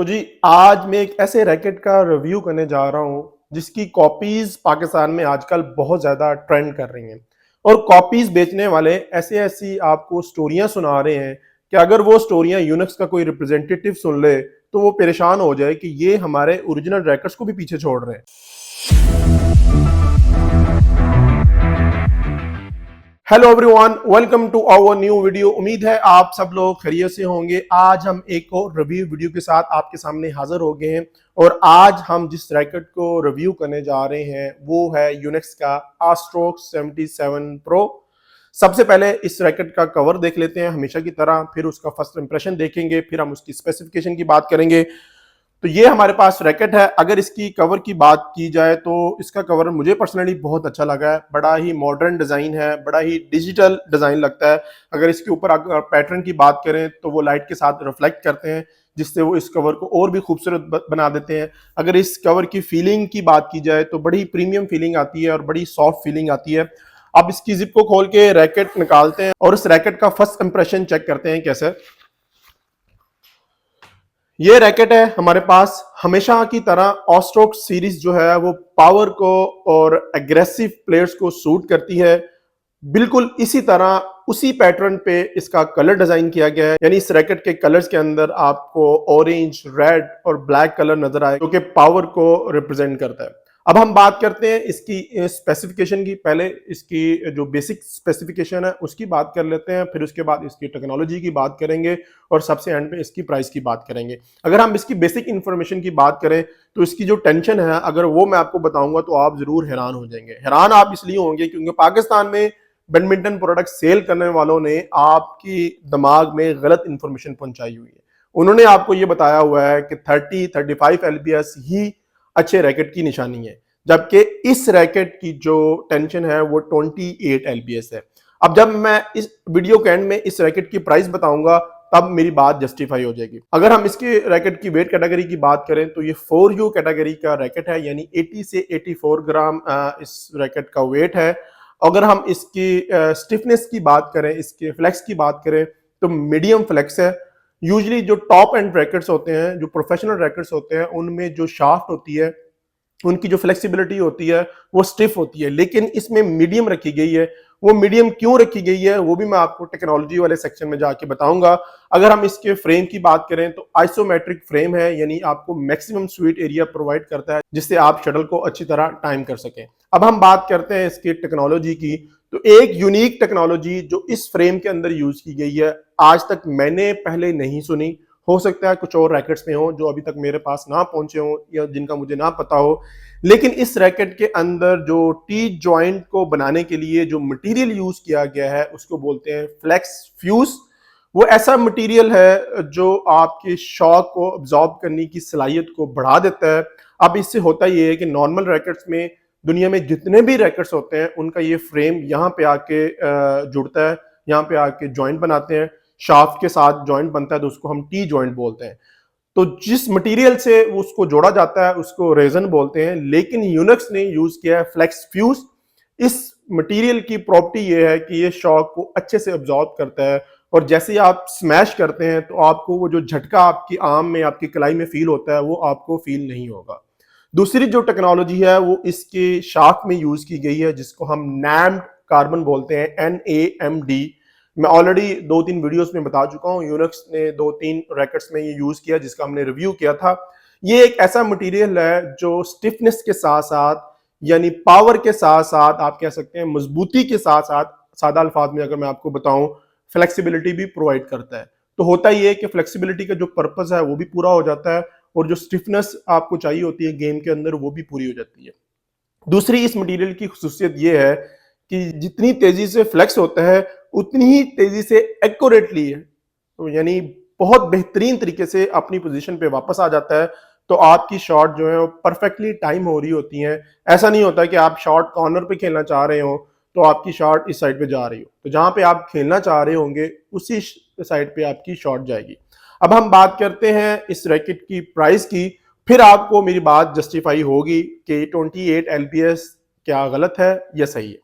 तो जी आज मैं एक ऐसे रैकेट का रिव्यू करने जा रहा हूँ जिसकी कॉपीज पाकिस्तान में आजकल बहुत ज़्यादा ट्रेंड कर रही हैं। और कॉपीज बेचने वाले ऐसी ऐसी आपको स्टोरियां सुना रहे हैं कि अगर वो स्टोरियां यूनिक्स का कोई रिप्रेजेंटेटिव सुन ले तो वो परेशान हो जाए कि ये हमारे ओरिजिनल रैकेट्स को भी पीछे छोड़ रहे हैं। Hello everyone, welcome to our new video. उम्मीद है आप सब लोग खैरियत से होंगे। आज हम एक और रिव्यू वीडियो के साथ आपके सामने हाजिर हो गए हैं और आज हम जिस रैकेट को रिव्यू करने जा रहे हैं वो है यूनिक्स का ASRock 77 Pro। सबसे पहले इस रैकेट का कवर देख लेते हैं हमेशा की तरह, फिर उसका फर्स्ट इंप्रेशन देखेंगे, फिर हम उसकी स्पेसिफिकेशन की बात करेंगे। तो ये हमारे पास रैकेट है। अगर इसकी कवर की बात की जाए तो इसका कवर मुझे पर्सनली बहुत अच्छा लगा है। बड़ा ही मॉडर्न डिजाइन है, बड़ा ही डिजिटल डिजाइन लगता है। अगर इसके ऊपर अगर पैटर्न की बात करें तो वो लाइट के साथ रिफ्लेक्ट करते हैं जिससे वो इस कवर को और भी खूबसूरत बना देते हैं। अगर इस कवर की फीलिंग की बात की जाए तो बड़ी प्रीमियम फीलिंग आती है और बड़ी सॉफ्ट फीलिंग आती है। अब इसकी जिप को खोल के रैकेट निकालते हैं और इस रैकेट का फर्स्ट इंप्रेशन चेक करते हैं कैसे। ये रैकेट है हमारे पास। हमेशा की तरह ऑस्ट्रोक सीरीज जो है वो पावर को और एग्रेसिव प्लेयर्स को सूट करती है। बिल्कुल इसी तरह उसी पैटर्न पे इसका कलर डिजाइन किया गया है, यानी इस रैकेट के कलर्स के अंदर आपको ऑरेंज, रेड और ब्लैक कलर नजर आए जो कि पावर को रिप्रेजेंट करता है। अब हम बात करते हैं इसकी स्पेसिफिकेशन की। पहले इसकी जो बेसिक स्पेसिफिकेशन है उसकी बात कर लेते हैं, फिर उसके बाद इसकी टेक्नोलॉजी की बात करेंगे और सबसे एंड पे इसकी प्राइस की बात करेंगे। अगर हम इसकी बेसिक इंफॉर्मेशन की बात करें तो इसकी जो टेंशन है अगर वो मैं आपको बताऊंगा तो आप जरूर हैरान हो जाएंगे। हैरान आप इसलिए होंगे क्योंकि पाकिस्तान में बैडमिंटन प्रोडक्ट सेल करने वालों ने आपकी दिमाग में गलत इंफॉर्मेशन पहुंचाई हुई है। उन्होंने आपको ये बताया हुआ है कि 30-35 एलबीएस ही अच्छे रैकेट की निशानी है, जबकि इस रैकेट की जो टेंशन है वो 28 एलबीएस है। अब जब मैं इस वीडियो के एंड में इस रैकेट की प्राइस बताऊंगा तब मेरी बात जस्टिफाई हो जाएगी। अगर हम इसके रैकेट की वेट कैटेगरी की बात करें तो ये 4U कैटेगरी का रैकेट है, यानी 80 से 84 ग्राम इस रैकेट का वेट है। अगर हम इसकी स्टिफनेस की बात करें, इसके फ्लेक्स की बात करें तो मीडियम फ्लेक्स है। यूजुअली जो टॉप एंड रैकेट्स होते हैं, जो प्रोफेशनल रैकेट्स होते हैं, उनमें जो शाफ्ट होती है, उनकी जो फ्लेक्सिबिलिटी होती है वो स्टिफ होती है, लेकिन इसमें मीडियम रखी गई है। वो मीडियम क्यों रखी गई है वो भी मैं आपको टेक्नोलॉजी वाले सेक्शन में जाके बताऊंगा। अगर हम इसके फ्रेम की बात करें तो आइसोमेट्रिक फ्रेम है, यानी आपको मैक्सिमम स्वीट एरिया प्रोवाइड करता है जिससे आप शटल को अच्छी तरह टाइम कर सकें। अब हम बात करते हैं इसकी टेक्नोलॉजी की। तो एक यूनिक टेक्नोलॉजी जो इस फ्रेम के अंदर यूज की गई है आज तक मैंने पहले नहीं सुनी। हो सकता है कुछ और रैकेट्स में हो जो अभी तक मेरे पास ना पहुंचे हो या जिनका मुझे ना पता हो, लेकिन इस रैकेट के अंदर जो टी जॉइंट को बनाने के लिए जो मटेरियल यूज किया गया है उसको बोलते हैं फ्लेक्स फ्यूज। वो ऐसा मटेरियल है जो आपके शॉक को अब्जॉर्ब करने की सलाहियत को बढ़ा देता है। अब इससे होता ये है कि नॉर्मल रैकेट्स में दुनिया में जितने भी रैकेट्स होते हैं उनका ये फ्रेम यहाँ पे आके जुड़ता है, यहाँ पे आके जॉइंट बनाते हैं, शाफ्ट के साथ जॉइंट बनता है तो उसको हम टी जॉइंट बोलते हैं। तो जिस मटेरियल से उसको जोड़ा जाता है उसको रेजन बोलते हैं, लेकिन यूनिक्स ने यूज किया है फ्लेक्स फ्यूज। इस मटेरियल की प्रॉपर्टी ये है कि ये शॉक को अच्छे से अब्जॉर्ब करता है और जैसे ही आप स्मैश करते हैं तो आपको वो जो झटका आपकी आर्म में, आपकी कलाई में फील होता है वो आपको फील नहीं होगा। दूसरी जो टेक्नोलॉजी है वो इसके शाफ्ट में यूज की गई है जिसको हम नैम्ड कार्बन बोलते हैं, NAMD। मैं ऑलरेडी 2-3 वीडियोस में बता चुका हूं, यूनिक्स ने 2-3 रैकेट्स में ये यूज किया जिसका हमने रिव्यू किया था। ये एक ऐसा मटेरियल है जो स्टिफनेस के साथ साथ, यानी पावर के साथ साथ, आप कह सकते हैं मजबूती के साथ साथ, सादा अल्फाज में अगर मैं आपको बताऊं, फ्लेक्सिबिलिटी भी प्रोवाइड करता है। तो होता ये है कि फ्लेक्सिबिलिटी का जो पर्पस है वो भी पूरा हो जाता है और जो स्टिफनेस आपको चाहिए होती है गेम के अंदर वो भी पूरी हो जाती है। दूसरी इस मटेरियल की खुसूसियत ये है कि जितनी तेजी से फ्लेक्स होता है उतनी ही तेजी से एक्यूरेटली है, तो यानी बहुत बेहतरीन तरीके से अपनी पोजीशन पे वापस आ जाता है। तो आपकी शॉट जो है वो परफेक्टली टाइम हो रही होती हैं। ऐसा नहीं होता कि आप शॉट कॉर्नर पे खेलना चाह रहे हो तो आपकी शॉट इस साइड पे जा रही हो, तो जहां पे आप खेलना चाह रहे होंगे उसी साइड पे आपकी शॉट जाएगी। अब हम बात करते हैं इस रैकेट की प्राइस की, फिर आपको मेरी बात जस्टिफाई होगी कि 28 एलपीएस क्या गलत है या सही है।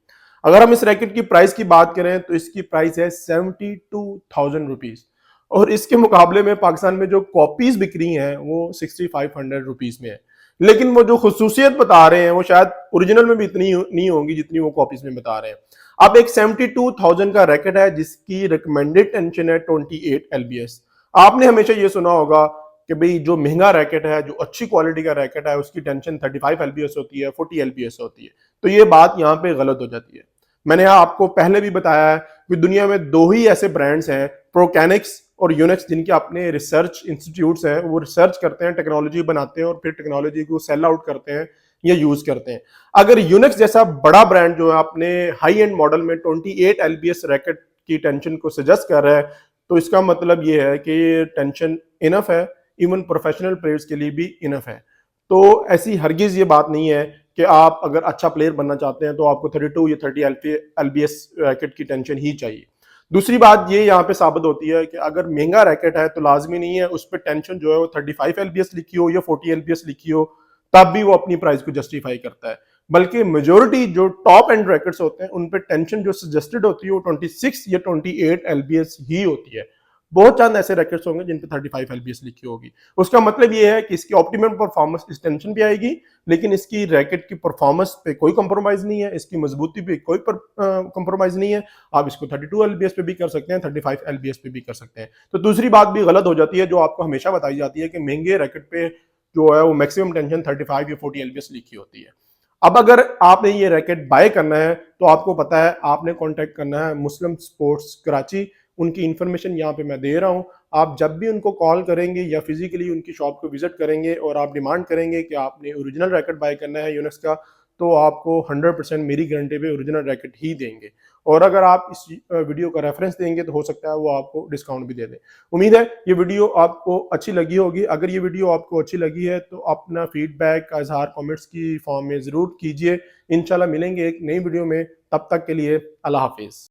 अगर हम इस रैकेट की प्राइस की बात करें तो इसकी प्राइस है 72,000 रुपीज। और इसके मुकाबले में पाकिस्तान में जो कॉपीज बिक रही हैं वो 6500 रुपीज में है। लेकिन वो जो खसूसियत बता रहे हैं वो शायद ओरिजिनल में भी इतनी नहीं होंगी जितनी वो कॉपीज में बता रहे हैं। अब एक 72,000 का रैकेट है जिसकी रिकमेंडेड टेंशन है 28 LBS। आपने हमेशा ये सुना होगा कि भाई जो महंगा रैकेट है, जो अच्छी क्वालिटी का रैकेट है, उसकी टेंशन 35 LBS होती है, 40 LBS होती है। तो ये बात यहाँ पे गलत हो जाती है। मैंने यहाँ आपको पहले भी बताया है कि दुनिया में दो ही ऐसे ब्रांड्स हैं, प्रोकैनिक्स और यूनिक्स, जिनके अपने रिसर्च इंस्टीट्यूट्स हैं। वो रिसर्च करते हैं, टेक्नोलॉजी बनाते हैं और फिर टेक्नोलॉजी को सेल आउट करते हैं या यूज करते हैं। अगर यूनिक्स जैसा बड़ा ब्रांड जो है अपने हाई एंड मॉडल में 28 LBS रैकेट की टेंशन को सजेस्ट कर रहा है, तो इसका मतलब ये है कि टेंशन इनफ है, इवन प्रोफेशनल प्लेयर्स के लिए भी इनफ है। तो ऐसी हरगिज ये बात नहीं है कि आप अगर अच्छा प्लेयर बनना चाहते हैं तो आपको 32 या 30 LBS रैकेट की टेंशन ही चाहिए। दूसरी बात ये यहाँ पे साबित होती है कि अगर महंगा रैकेट है तो लाजमी नहीं है उस पर टेंशन जो है वो 35 LBS लिखी हो या 40 LBS लिखी हो तब भी वो अपनी प्राइस को जस्टिफाई करता है। बल्कि मेजोरिटी जो टॉप एंड रैकेट्स होते हैं उन पे टेंशन जो सजेस्टेड होती है वो 26 या 28 LBS ही होती है। बहुत चंद ऐसे रैकेट्स होंगे जिन पे 35 LBS लिखी होगी। उसका मतलब ये है कि इसकी ऑप्टिमम परफॉर्मेंस इस टेंशन पे आएगी, लेकिन इसकी रैकेट की परफॉर्मेंस पे कोई कंप्रोमाइज नहीं है, इसकी मजबूती पे कोई कंप्रोमाइज नहीं है। आप इसको 32 LBS पे भी कर सकते हैं, 35 LBS पे भी कर सकते हैं। तो दूसरी बात भी गलत हो जाती है जो आपको हमेशा बताई जाती है कि महंगे रैकेट पे जो है वो मैक्सिमम टेंशन 35 या 40 LBS लिखी होती है। अब अगर आपने ये रैकेट बाय करना है तो आपको पता है आपने कांटेक्ट करना है मुस्लिम स्पोर्ट्स कराची। उनकी इंफॉर्मेशन यहाँ पे मैं दे रहा हूँ। आप जब भी उनको कॉल करेंगे या फिजिकली उनकी शॉप को विजिट करेंगे और आप डिमांड करेंगे कि आपने ओरिजिनल रैकेट बाय करना है यूनिक्स का, तो आपको 100% मेरी गारंटी पे ओरिजिनल रैकेट ही देंगे। और अगर आप इस वीडियो का रेफरेंस देंगे तो हो सकता है वो आपको डिस्काउंट भी दे दें। उम्मीद है ये वीडियो आपको अच्छी लगी होगी। अगर ये वीडियो आपको अच्छी लगी है तो अपना फीडबैक का इजहार कमेंट्स की फॉर्म में ज़रूर कीजिए। इंशाल्लाह मिलेंगे एक नई वीडियो में, तब तक के लिए अल्लाह हाफिज़।